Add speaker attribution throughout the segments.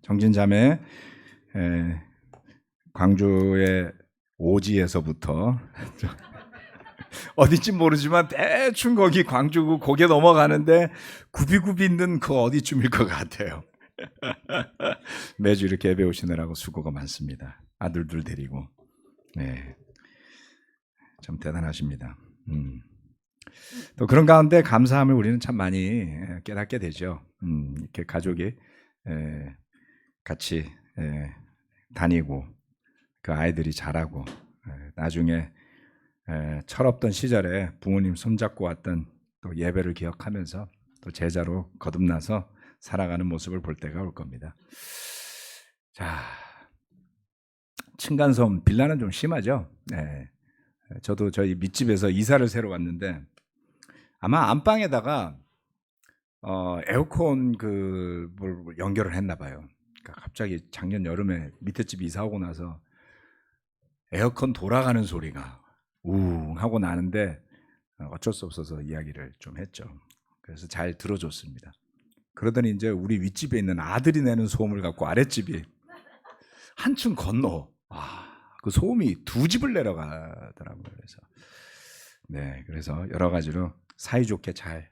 Speaker 1: 정진자매 광주의 오지에서부터 어디쯤 모르지만 대충 거기 광주고 거기에 넘어가는데 굽이굽이 있는 그 어디쯤일 것 같아요. 매주 이렇게 예배 오시느라고 수고가 많습니다. 아들들 데리고. 네, 참 대단하십니다. 또 그런 가운데 감사함을 우리는 참 많이 깨닫게 되죠. 이렇게 가족이 같이 다니고 그 아이들이 자라고 나중에 철없던 시절에 부모님 손잡고 왔던 또 예배를 기억하면서 또 제자로 거듭나서 살아가는 모습을 볼 때가 올 겁니다. 자, 층간소음 빌라는 좀 심하죠. 네. 저도 저희 밑집에서 이사를 새로 왔는데 아마 안방에다가 에어컨 뭘 연결을 했나 봐요. 그러니까 갑자기 작년 여름에 밑에 집 이사 오고 나서 에어컨 돌아가는 소리가 우웅 하고 나는데 어쩔 수 없어서 이야기를 좀 했죠. 그래서 잘 들어줬습니다. 그러더니 이제 우리 윗집에 있는 아들이 내는 소음을 갖고 아랫집이 한층 건너 그 소음이 두 집을 내려가더라고요. 그래서 여러 가지로 사이좋게 잘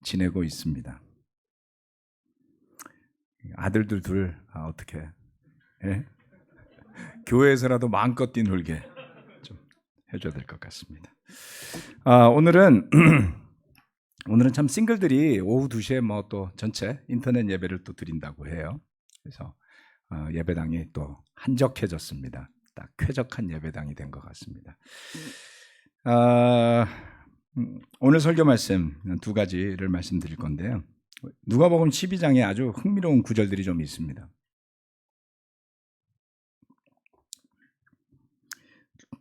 Speaker 1: 지내고 있습니다. 아들들 둘 어떻게 교회에서라도 마음껏 뛰놀게 좀 해줘야 될 것 같습니다. 오늘은 참 싱글들이 오후 2시에 뭐 또 전체 인터넷 예배를 또 드린다고 해요. 그래서 예배당이 또 한적해졌습니다. 딱 쾌적한 예배당이 된 것 같습니다. 오늘 설교 말씀 두 가지를 말씀드릴 건데요. 누가복음 12장에 아주 흥미로운 구절들이 좀 있습니다.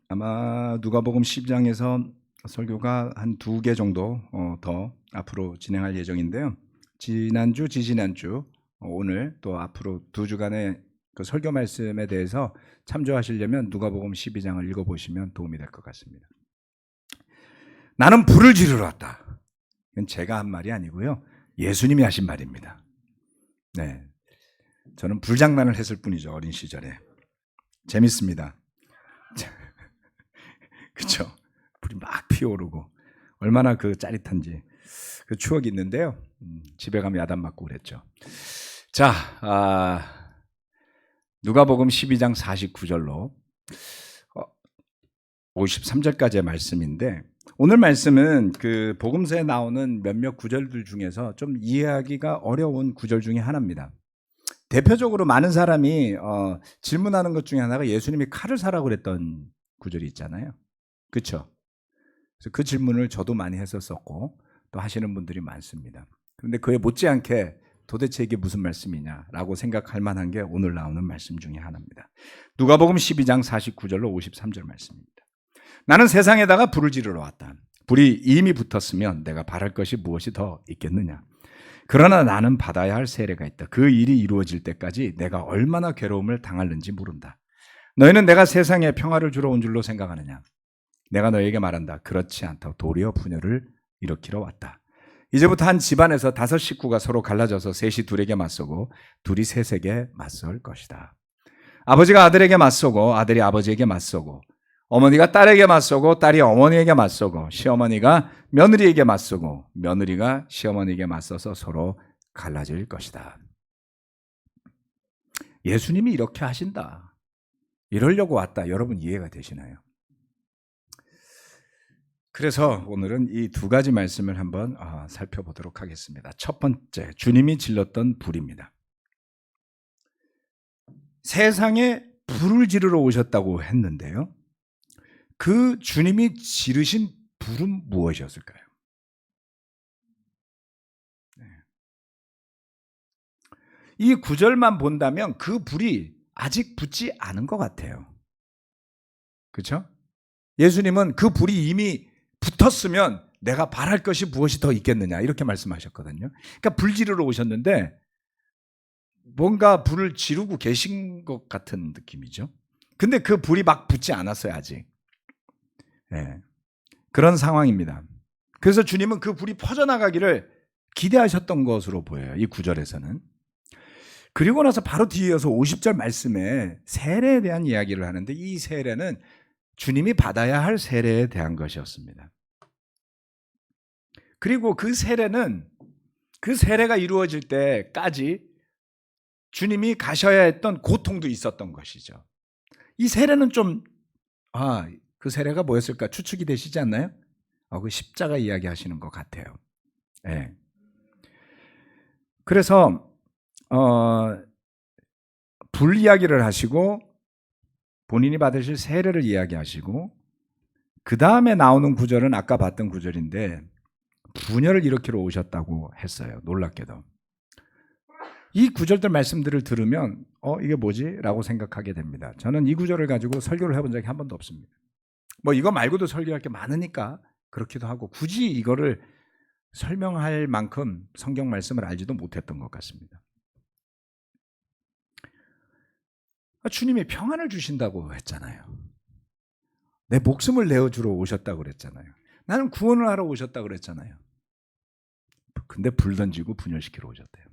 Speaker 1: 아마 누가복음 12장에서 설교가 한 2개 정도 더 앞으로 진행할 예정인데요. 지난주, 지지난주, 오늘 또 앞으로 2주간의 그 설교 말씀에 대해서 참조하시려면 누가복음 12장을 읽어보시면 도움이 될 것 같습니다. 나는 불을 지르러 왔다. 이건 제가 한 말이 아니고요. 예수님이 하신 말입니다. 네, 저는 불장난을 했을 뿐이죠. 어린 시절에. 재밌습니다. 그렇죠? 불이 막 피어오르고 얼마나 그 짜릿한지 그 추억이 있는데요. 집에 가면 야단 맞고 그랬죠. 자, 누가복음 12장 49절로 53절까지의 말씀인데 오늘 말씀은 그 복음서에 나오는 몇몇 구절들 중에서 좀 이해하기가 어려운 구절 중에 하나입니다. 대표적으로 많은 사람이 질문하는 것 중에 하나가 예수님이 칼을 사라고 그랬던 구절이 있잖아요. 그렇죠? 그래서 그 질문을 저도 많이 했었었고 또 하시는 분들이 많습니다. 그런데 그에 못지않게 도대체 이게 무슨 말씀이냐라고 생각할 만한 게 오늘 나오는 말씀 중에 하나입니다. 누가복음 12장 49절로 53절 말씀입니다. 나는 세상에다가 불을 지르러 왔다. 불이 이미 붙었으면 내가 바랄 것이 무엇이 더 있겠느냐. 그러나 나는 받아야 할 세례가 있다. 그 일이 이루어질 때까지 내가 얼마나 괴로움을 당할는지 모른다. 너희는 내가 세상에 평화를 주러 온 줄로 생각하느냐. 내가 너희에게 말한다. 그렇지 않다. 도리어 분열을 일으키러 왔다. 이제부터 한 집안에서 5 식구가 서로 갈라져서 셋이 둘에게 맞서고 둘이 셋에게 맞설 것이다. 아버지가 아들에게 맞서고 아들이 아버지에게 맞서고 어머니가 딸에게 맞서고 딸이 어머니에게 맞서고 시어머니가 며느리에게 맞서고 며느리가 시어머니에게 맞서서 서로 갈라질 것이다. 예수님이 이렇게 하신다. 이러려고 왔다. 여러분 이해가 되시나요? 그래서 오늘은 이 2가지 말씀을 한번 살펴보도록 하겠습니다. 첫 번째, 주님이 질렀던 불입니다. 세상에 불을 지르러 오셨다고 했는데요. 그 주님이 지르신 불은 무엇이었을까요? 이 구절만 본다면 그 불이 아직 붙지 않은 것 같아요. 그렇죠? 예수님은 그 불이 이미 붙었으면 내가 바랄 것이 무엇이 더 있겠느냐 이렇게 말씀하셨거든요. 그러니까 불 지르러 오셨는데 뭔가 불을 지르고 계신 것 같은 느낌이죠. 근데 그 불이 막 붙지 않았어요 아직. 그런 상황입니다. 그래서 주님은 그 불이 퍼져나가기를 기대하셨던 것으로 보여요. 이 구절에서는. 그리고 나서 바로 뒤이어서 50절 말씀에 세례에 대한 이야기를 하는데 이 세례는 주님이 받아야 할 세례에 대한 것이었습니다. 그리고 그 세례는 그 세례가 이루어질 때까지 주님이 가셔야 했던 고통도 있었던 것이죠. 이 세례는 좀 그 세례가 뭐였을까 추측이 되시지 않나요? 그 십자가 이야기 하시는 것 같아요. 네. 그래서 불 이야기를 하시고 본인이 받으실 세례를 이야기하시고 그 다음에 나오는 구절은 아까 봤던 구절인데 분열을 일으키러 오셨다고 했어요. 놀랍게도. 이 구절들 말씀들을 들으면 이게 뭐지? 라고 생각하게 됩니다. 저는 이 구절을 가지고 설교를 해본 적이 한 번도 없습니다. 뭐 이거 말고도 설교할 게 많으니까 그렇기도 하고 굳이 이거를 설명할 만큼 성경 말씀을 알지도 못했던 것 같습니다. 주님이 평안을 주신다고 했잖아요. 내 목숨을 내어주러 오셨다고 그랬잖아요. 나는 구원을 하러 오셨다고 그랬잖아요. 근데 불 던지고 분열시키러 오셨대요.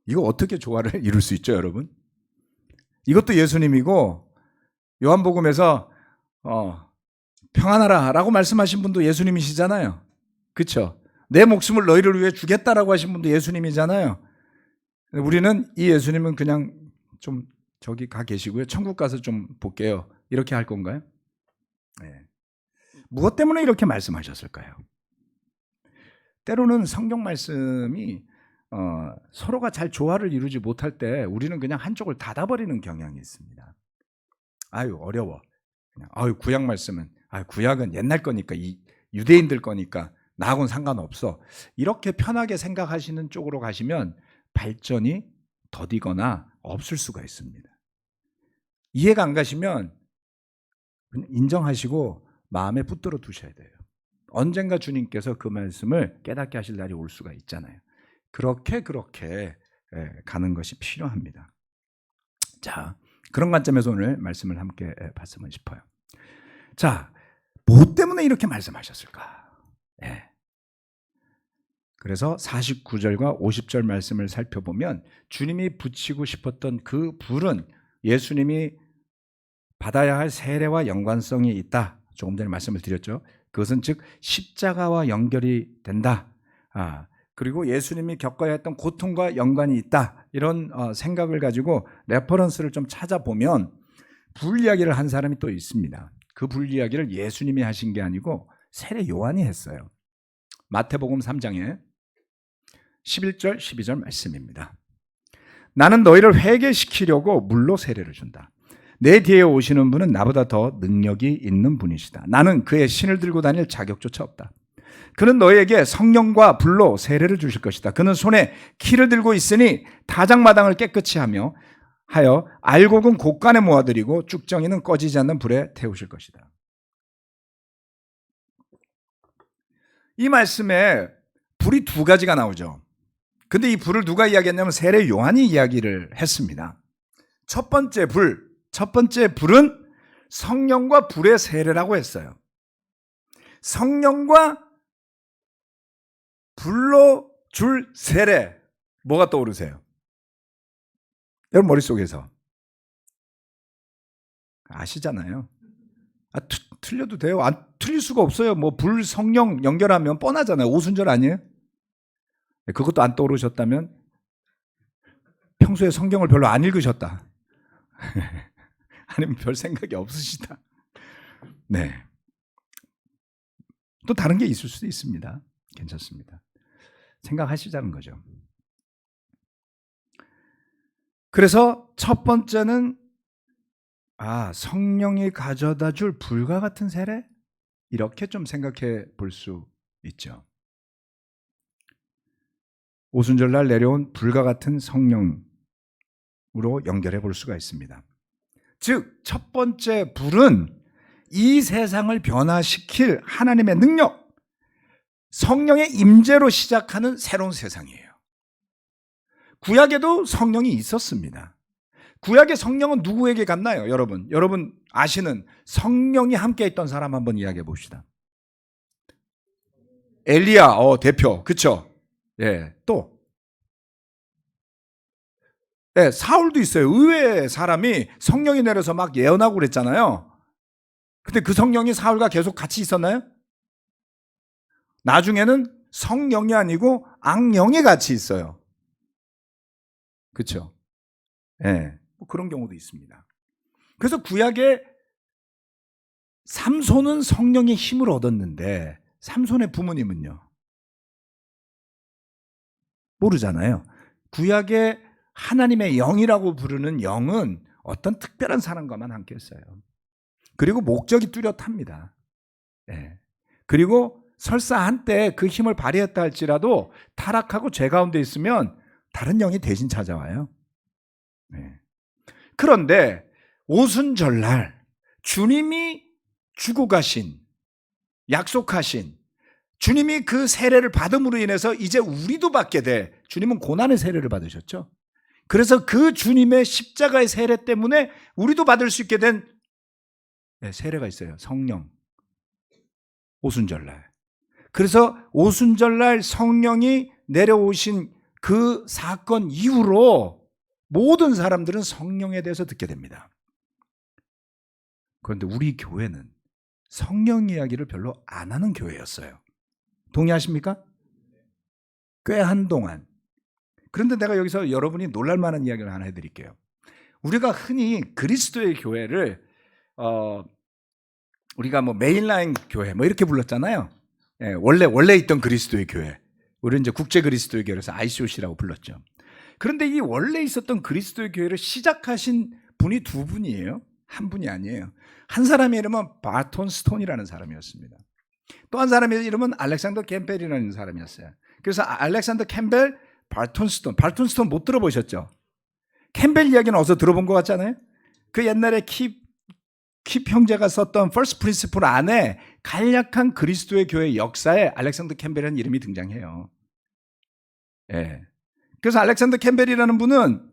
Speaker 1: 이거 어떻게 조화를 이룰 수 있죠, 여러분? 이것도 예수님이고 요한복음에서 평안하라 라고 말씀하신 분도 예수님이시잖아요. 그렇죠? 내 목숨을 너희를 위해 주겠다라고 하신 분도 예수님이잖아요. 우리는 이 예수님은 그냥 좀 저기 가 계시고요. 천국 가서 좀 볼게요. 이렇게 할 건가요? 네. 무엇 때문에 이렇게 말씀하셨을까요? 때로는 성경 말씀이 서로가 잘 조화를 이루지 못할 때 우리는 그냥 한쪽을 닫아버리는 경향이 있습니다. 어려워. 그냥 구약 말씀은 구약은 옛날 거니까 유대인들 거니까 나하고는 상관없어. 이렇게 편하게 생각하시는 쪽으로 가시면 발전이 더디거나 없을 수가 있습니다. 이해가 안 가시면 인정하시고 마음에 붙들어 두셔야 돼요. 언젠가 주님께서 그 말씀을 깨닫게 하실 날이 올 수가 있잖아요. 그렇게 가는 것이 필요합니다. 자, 그런 관점에서 오늘 말씀을 함께 봤으면 싶어요. 자, 뭐 때문에 이렇게 말씀하셨을까? 네. 그래서 49절과 50절 말씀을 살펴보면 주님이 붙이고 싶었던 그 불은 예수님이 받아야 할 세례와 연관성이 있다. 조금 전에 말씀을 드렸죠. 그것은 즉 십자가와 연결이 된다. 그리고 예수님이 겪어야 했던 고통과 연관이 있다. 이런 생각을 가지고 레퍼런스를 좀 찾아보면 불 이야기를 한 사람이 또 있습니다. 그 불 이야기를 예수님이 하신 게 아니고 세례 요한이 했어요. 마태복음 3장에 11절 12절 말씀입니다. 나는 너희를 회개시키려고 물로 세례를 준다. 내 뒤에 오시는 분은 나보다 더 능력이 있는 분이시다. 나는 그의 신을 들고 다닐 자격조차 없다. 그는 너희에게 성령과 불로 세례를 주실 것이다. 그는 손에 키를 들고 있으니 다장마당을 깨끗이 하여 알곡은 곳간에 모아들이고 쭉정이는 꺼지지 않는 불에 태우실 것이다. 이 말씀에 불이 두 가지가 나오죠. 근데 이 불을 누가 이야기했냐면 세례 요한이 이야기를 했습니다. 첫 번째 불은 성령과 불의 세례라고 했어요. 성령과 불로 줄 세례, 뭐가 떠오르세요? 여러분 머릿속에서 아시잖아요. 틀려도 돼요. 틀릴 수가 없어요. 뭐 불, 성령 연결하면 뻔하잖아요. 오순절 아니에요? 그것도 안 떠오르셨다면 평소에 성경을 별로 안 읽으셨다. 아니면 별 생각이 없으시다. 네. 또 다른 게 있을 수도 있습니다. 괜찮습니다. 생각하시자는 거죠. 그래서 첫 번째는 성령이 가져다 줄 불과 같은 세례? 이렇게 좀 생각해 볼 수 있죠. 오순절날 내려온 불과 같은 성령으로 연결해 볼 수가 있습니다. 즉, 첫 번째 불은 이 세상을 변화시킬 하나님의 능력, 성령의 임재로 시작하는 새로운 세상이에요. 구약에도 성령이 있었습니다. 구약의 성령은 누구에게 갔나요? 여러분 아시는 성령이 함께 있던 사람 한번 이야기해 봅시다. 엘리야 대표, 그렇죠? 예, 또 네, 사울도 있어요. 의외의 사람이 성령이 내려서 막 예언하고 그랬잖아요. 근데 그 성령이 사울과 계속 같이 있었나요? 나중에는 성령이 아니고 악령이 같이 있어요. 그렇죠? 예, 네, 뭐 그런 경우도 있습니다. 그래서 구약에 삼손은 성령의 힘을 얻었는데 삼손의 부모님은요? 모르잖아요. 구약에 하나님의 영이라고 부르는 영은 어떤 특별한 사람과만 함께 했어요. 그리고 목적이 뚜렷합니다. 네. 그리고 설사 한때 그 힘을 발휘했다 할지라도 타락하고 죄 가운데 있으면 다른 영이 대신 찾아와요. 네. 그런데 오순절날 주님이 주고 가신, 약속하신, 주님이 그 세례를 받음으로 인해서 이제 우리도 받게 돼. 주님은 고난의 세례를 받으셨죠. 그래서 그 주님의 십자가의 세례 때문에 우리도 받을 수 있게 된 세례가 있어요. 성령. 오순절날. 그래서 오순절날 성령이 내려오신 그 사건 이후로 모든 사람들은 성령에 대해서 듣게 됩니다. 그런데 우리 교회는 성령 이야기를 별로 안 하는 교회였어요. 동의하십니까? 꽤 한동안. 그런데 내가 여기서 여러분이 놀랄 만한 이야기를 하나 해드릴게요. 우리가 흔히 그리스도의 교회를 우리가 뭐 메인라인 교회 뭐 이렇게 불렀잖아요. 예, 원래 있던 그리스도의 교회. 우리는 이제 국제 그리스도의 교회에서 ICOC라고 불렀죠. 그런데 이 원래 있었던 그리스도의 교회를 시작하신 분이 두 분이에요. 한 분이 아니에요. 한 사람의 이름은 바톤 스톤이라는 사람이었습니다. 또 한 사람의 이름은 알렉산더 캠벨이라는 사람이었어요. 그래서 알렉산더 캠벨, 바톤 스톤 못 들어보셨죠? 캠벨 이야기는 어디서 들어본 것 같잖아요. 그 옛날에 킵 형제가 썼던 First Principle 안에 간략한 그리스도의 교회 역사에 알렉산더 캠벨이라는 이름이 등장해요. 예. 그래서 알렉산더 캠벨이라는 분은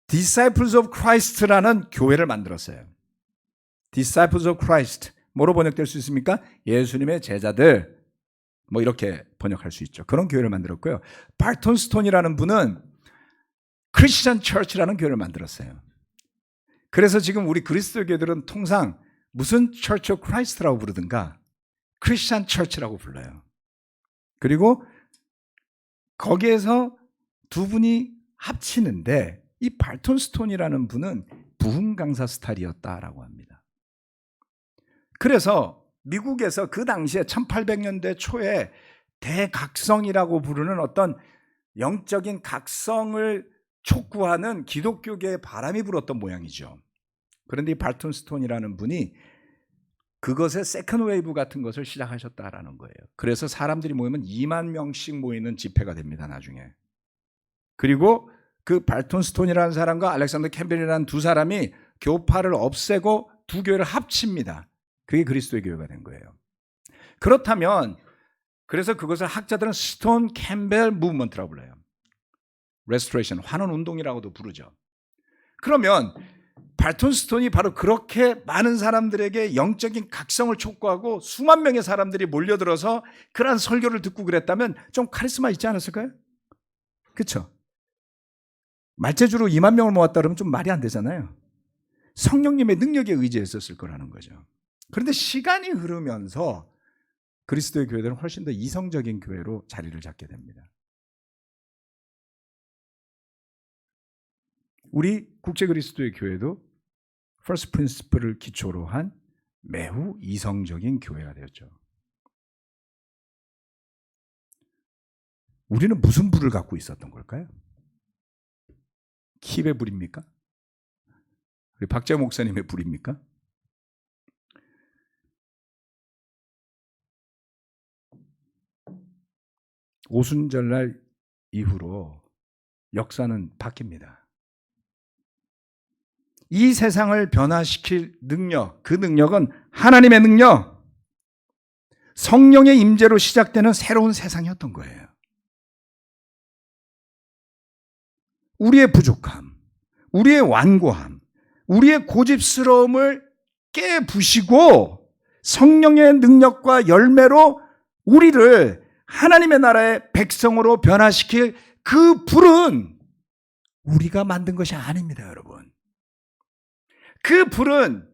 Speaker 1: Disciples of Christ라는 교회를 만들었어요. Disciples of Christ. 뭐로 번역될 수 있습니까? 예수님의 제자들. 뭐 이렇게 번역할 수 있죠. 그런 교회를 만들었고요. 바톤 스톤이라는 분은 크리스천 처치라는 교회를 만들었어요. 그래서 지금 우리 그리스도 교회들은 통상 무슨 Church of Christ라고 부르든가 크리스천 처치라고 불러요. 그리고 거기에서 두 분이 합치는데 이 바톤 스톤이라는 분은 부흥 강사 스타일이었다라고 합니다. 그래서 미국에서 그 당시에 1800년대 초에 대각성이라고 부르는 어떤 영적인 각성을 촉구하는 기독교계의 바람이 불었던 모양이죠. 그런데 이 바톤 스톤이라는 분이 그것의 세컨 웨이브 같은 것을 시작하셨다라는 거예요. 그래서 사람들이 모이면 2만 명씩 모이는 집회가 됩니다, 나중에. 그리고 그 바톤 스톤이라는 사람과 알렉산더 캠벨이라는 두 사람이 교파를 없애고 두 교회를 합칩니다. 그게 그리스도의 교회가 된 거예요. 그렇다면 그래서 그것을 학자들은 스톤 캠벨 무브먼트라고 불러요. 레스토레이션, 환원 운동이라고도 부르죠. 그러면 바톤 스톤이 바로 그렇게 많은 사람들에게 영적인 각성을 촉구하고 수만 명의 사람들이 몰려들어서 그러한 설교를 듣고 그랬다면 좀 카리스마 있지 않았을까요? 그렇죠? 말재주로 2만 명을 모았다 그러면 좀 말이 안 되잖아요. 성령님의 능력에 의지했었을 거라는 거죠. 그런데 시간이 흐르면서 그리스도의 교회들은 훨씬 더 이성적인 교회로 자리를 잡게 됩니다. 우리 국제 그리스도의 교회도 First Principle을 기초로 한 매우 이성적인 교회가 되었죠. 우리는 무슨 불을 갖고 있었던 걸까요? 킵의 불입니까? 우리 박재 목사님의 불입니까? 오순절날 이후로 역사는 바뀝니다. 이 세상을 변화시킬 능력, 그 능력은 하나님의 능력, 성령의 임재로 시작되는 새로운 세상이었던 거예요. 우리의 부족함, 우리의 완고함, 우리의 고집스러움을 깨부시고 성령의 능력과 열매로 우리를 하나님의 나라의 백성으로 변화시킬 그 불은 우리가 만든 것이 아닙니다, 여러분. 그 불은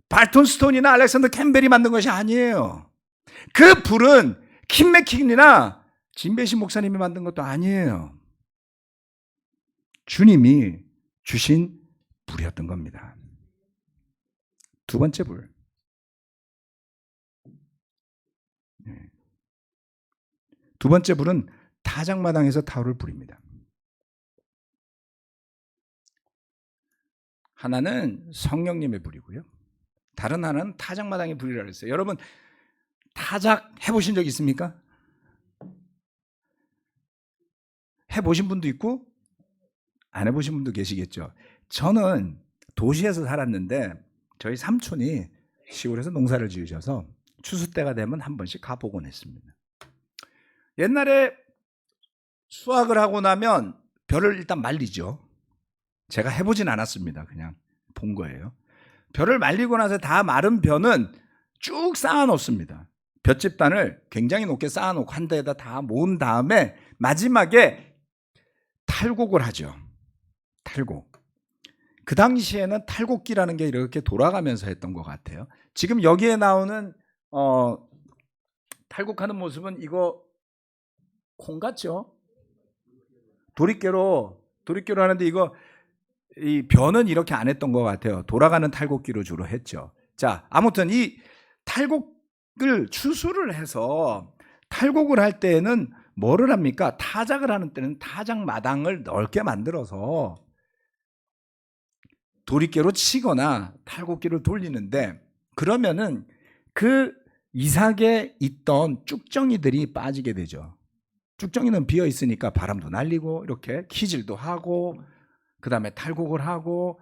Speaker 1: 발톤 스톤이나 알렉산더 캠벨이 만든 것이 아니에요. 그 불은 킴 맥킨이나 진배신 목사님이 만든 것도 아니에요. 주님이 주신 불이었던 겁니다. 두 번째 불. 두 번째 불은 타작마당에서 타오를 불입니다. 하나는 성령님의 불이고요. 다른 하나는 타작마당의 불이라고 했어요. 여러분, 타작 해보신 적 있습니까? 해보신 분도 있고 안 해보신 분도 계시겠죠. 저는 도시에서 살았는데 저희 삼촌이 시골에서 농사를 지으셔서 추수 때가 되면 한 번씩 가보곤 했습니다. 옛날에 수확을 하고 나면 벼를 일단 말리죠. 제가 해보진 않았습니다. 그냥 본 거예요. 벼를 말리고 나서 다 마른 벼는 쭉 쌓아놓습니다. 볏집단을 굉장히 높게 쌓아놓고 한 대에다 다 모은 다음에 마지막에 탈곡을 하죠. 탈곡. 그 당시에는 탈곡기라는 게 이렇게 돌아가면서 했던 것 같아요. 지금 여기에 나오는 탈곡하는 모습은 이거 콩 같죠? 도리깨로 하는데 이거 이 벼는 이렇게 안 했던 것 같아요. 돌아가는 탈곡기로 주로 했죠. 자, 아무튼 이 탈곡을 추수를 해서 탈곡을 할 때에는 뭐를 합니까? 타작을 하는 때는 타작 마당을 넓게 만들어서 도리깨로 치거나 탈곡기를 돌리는데, 그러면은 그 이삭에 있던 쭉정이들이 빠지게 되죠. 쭉정이는 비어 있으니까 바람도 날리고 이렇게 키질도 하고 그 다음에 탈곡을 하고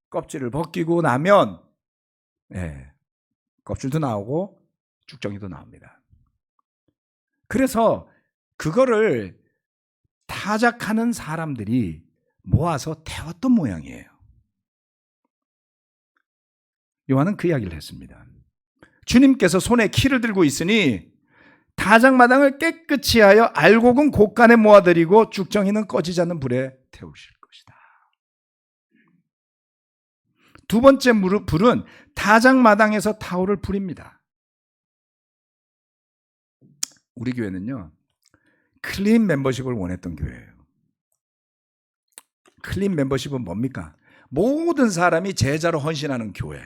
Speaker 1: 껍질을 벗기고 나면 껍질도 나오고 쭉정이도 나옵니다. 그래서 그거를 타작하는 사람들이 모아서 태웠던 모양이에요. 요한은 그 이야기를 했습니다. 주님께서 손에 키를 들고 있으니 타작마당을 깨끗이 하여 알곡은 곳간에 모아드리고 쭉정이는 꺼지지 않는 불에 태우실 것이다. 두 번째 불은 타작마당에서 타오를 불입니다. 우리 교회는요, 클린 멤버십을 원했던 교회예요. 클린 멤버십은 뭡니까? 모든 사람이 제자로 헌신하는 교회.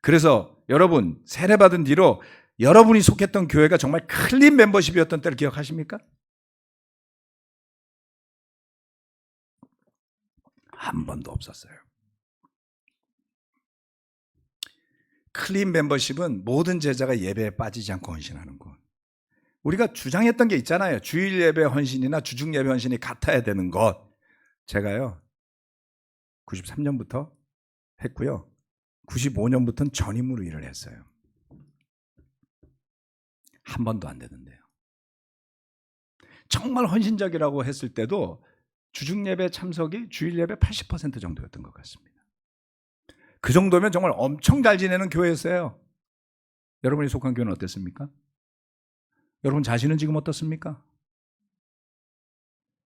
Speaker 1: 그래서 여러분, 세례받은 뒤로 여러분이 속했던 교회가 정말 클린 멤버십이었던 때를 기억하십니까? 한 번도 없었어요. 클린 멤버십은 모든 제자가 예배에 빠지지 않고 헌신하는 것. 우리가 주장했던 게 있잖아요. 주일 예배 헌신이나 주중 예배 헌신이 같아야 되는 것. 제가요 93년부터 했고요, 95년부터는 전임으로 일을 했어요. 한 번도 안 되는데요. 정말 헌신적이라고 했을 때도 주중 예배 참석이 주일 예배 80% 정도였던 것 같습니다. 그 정도면 정말 엄청 잘 지내는 교회였어요. 여러분이 속한 교회는 어땠습니까? 여러분 자신은 지금 어떻습니까?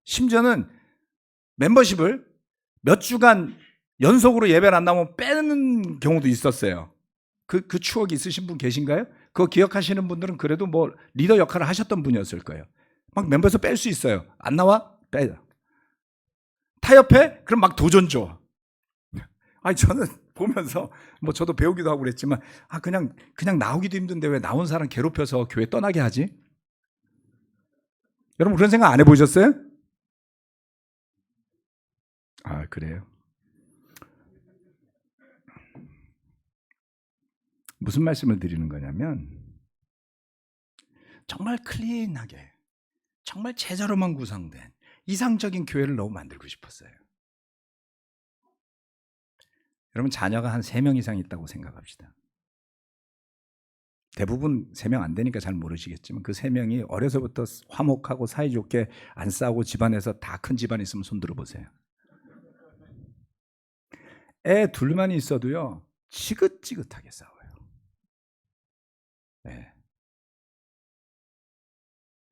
Speaker 1: 심지어는 멤버십을 몇 주간 연속으로 예배를 안 나오면 빼는 경우도 있었어요. 그 추억이 있으신 분 계신가요? 그거 기억하시는 분들은 그래도 뭐 리더 역할을 하셨던 분이었을 거예요. 막 멤버에서 뺄 수 있어요. 안 나와? 빼. 타협해? 그럼 막 도전 줘. 아니 저는 보면서 뭐 저도 배우기도 하고 그랬지만 그냥 나오기도 힘든데 왜 나온 사람 괴롭혀서 교회 떠나게 하지? 여러분 그런 생각 안 해보셨어요? 그래요? 무슨 말씀을 드리는 거냐면 정말 클린하게 정말 제자로만 구성된 이상적인 교회를 너무 만들고 싶었어요. 여러분 자녀가 한 3명 이상 있다고 생각합시다. 대부분 3명 안 되니까 잘 모르시겠지만 그 3명이 어려서부터 화목하고 사이좋게 안 싸우고 집안에서 다 큰 집안 있으면 손 들어보세요. 애 둘만 있어도요 지긋지긋하게 싸워요. 네.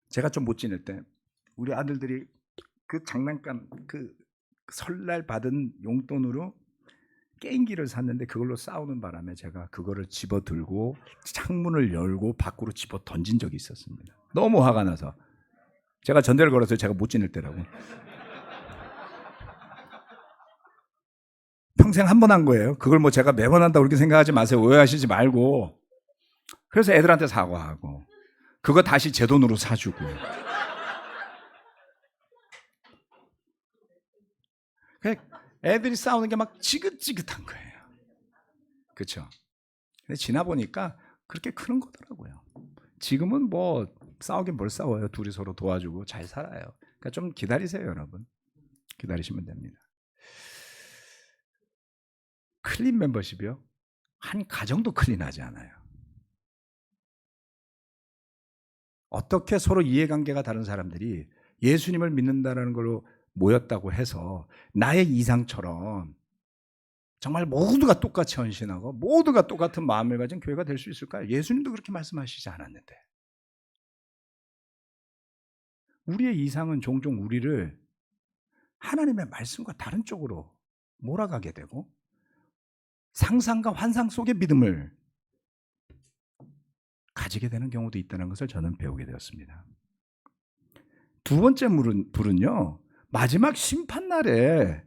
Speaker 1: 제가 좀 못 지낼 때 우리 아들들이 그 장난감 그 설날 받은 용돈으로 게임기를 샀는데 그걸로 싸우는 바람에 제가 그거를 집어 들고 창문을 열고 밖으로 집어 던진 적이 있었습니다. 너무 화가 나서. 제가 전대를 걸어서 제가 못 지낼 때라고. 평생 한 번 한 거예요. 그걸 뭐 제가 매번 한다고 그렇게 생각하지 마세요. 오해하시지 말고. 그래서 애들한테 사과하고 그거 다시 제 돈으로 사주고. 애들이 싸우는 게 막 지긋지긋한 거예요. 그렇죠? 근데 지나 보니까 그렇게 크는 거더라고요. 지금은 뭐 싸우긴 뭘 싸워요. 둘이 서로 도와주고 잘 살아요. 그러니까 좀 기다리세요, 여러분. 기다리시면 됩니다. 클린 멤버십이요? 한 가정도 클린하지 않아요. 어떻게 서로 이해관계가 다른 사람들이 예수님을 믿는다는 걸로 모였다고 해서 나의 이상처럼 정말 모두가 똑같이 헌신하고 모두가 똑같은 마음을 가진 교회가 될 수 있을까요? 예수님도 그렇게 말씀하시지 않았는데. 우리의 이상은 종종 우리를 하나님의 말씀과 다른 쪽으로 몰아가게 되고 상상과 환상 속의 믿음을 가지게 되는 경우도 있다는 것을 저는 배우게 되었습니다. 두 번째 불은요, 마지막 심판날에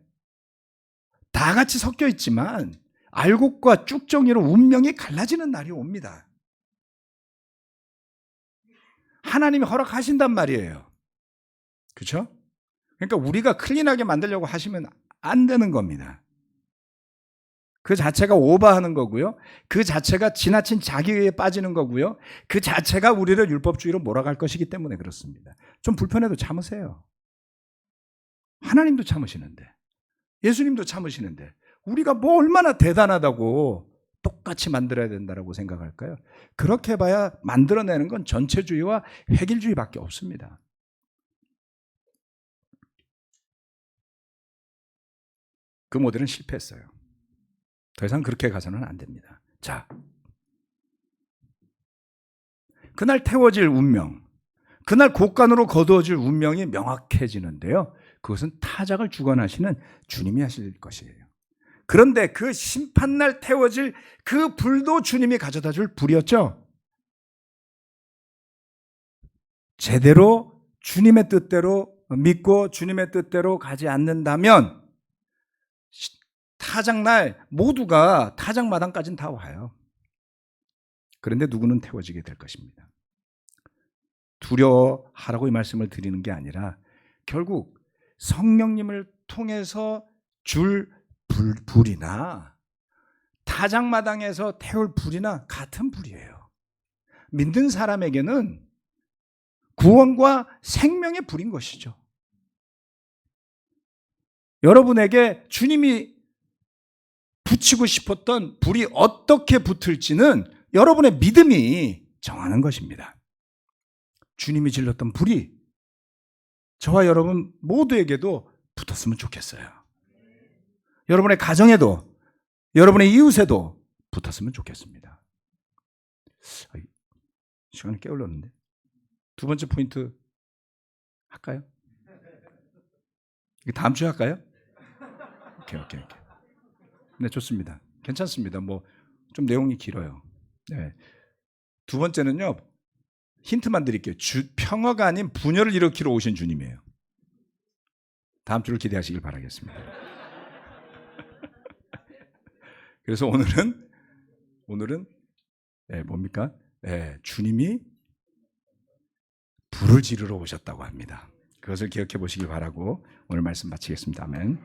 Speaker 1: 다 같이 섞여 있지만 알곡과 쭉정이로 운명이 갈라지는 날이 옵니다. 하나님이 허락하신단 말이에요. 그렇죠? 그러니까 우리가 클린하게 만들려고 하시면 안 되는 겁니다. 그 자체가 오버하는 거고요. 그 자체가 지나친 자기의에 빠지는 거고요. 그 자체가 우리를 율법주의로 몰아갈 것이기 때문에 그렇습니다. 좀 불편해도 참으세요. 하나님도 참으시는데, 예수님도 참으시는데 우리가 뭐 얼마나 대단하다고 똑같이 만들어야 된다고 생각할까요? 그렇게 봐야 만들어내는 건 전체주의와 획일주의밖에 없습니다. 그 모델은 실패했어요. 더 이상 그렇게 가서는 안 됩니다. 자, 그날 태워질 운명, 그날 곳간으로 거두어질 운명이 명확해지는데요. 그것은 타작을 주관하시는 주님이 하실 것이에요. 그런데 그 심판날 태워질 그 불도 주님이 가져다 줄 불이었죠. 제대로 주님의 뜻대로 믿고 주님의 뜻대로 가지 않는다면 타작날 모두가 타작마당까지는 다 와요. 그런데 누구는 태워지게 될 것입니다. 두려워하라고 이 말씀을 드리는 게 아니라 결국 성령님을 통해서 줄 불이나 타작마당에서 태울 불이나 같은 불이에요. 믿는 사람에게는 구원과 생명의 불인 것이죠. 여러분에게 주님이 붙이고 싶었던 불이 어떻게 붙을지는 여러분의 믿음이 정하는 것입니다. 주님이 질렀던 불이 저와 여러분 모두에게도 붙었으면 좋겠어요. 여러분의 가정에도, 여러분의 이웃에도 붙었으면 좋겠습니다. 시간이 꽤 흘렀는데 두 번째 포인트 할까요? 다음 주에 할까요? 오케이. 네, 좋습니다. 괜찮습니다. 뭐 좀 내용이 길어요. 네. 두 번째는요, 힌트만 드릴게요. 평화가 아닌 분열을 일으키러 오신 주님이에요. 다음 주를 기대하시길 바라겠습니다. 그래서 오늘은 뭡니까? 주님이 불을 지르러 오셨다고 합니다. 그것을 기억해 보시길 바라고 오늘 말씀 마치겠습니다. 아멘.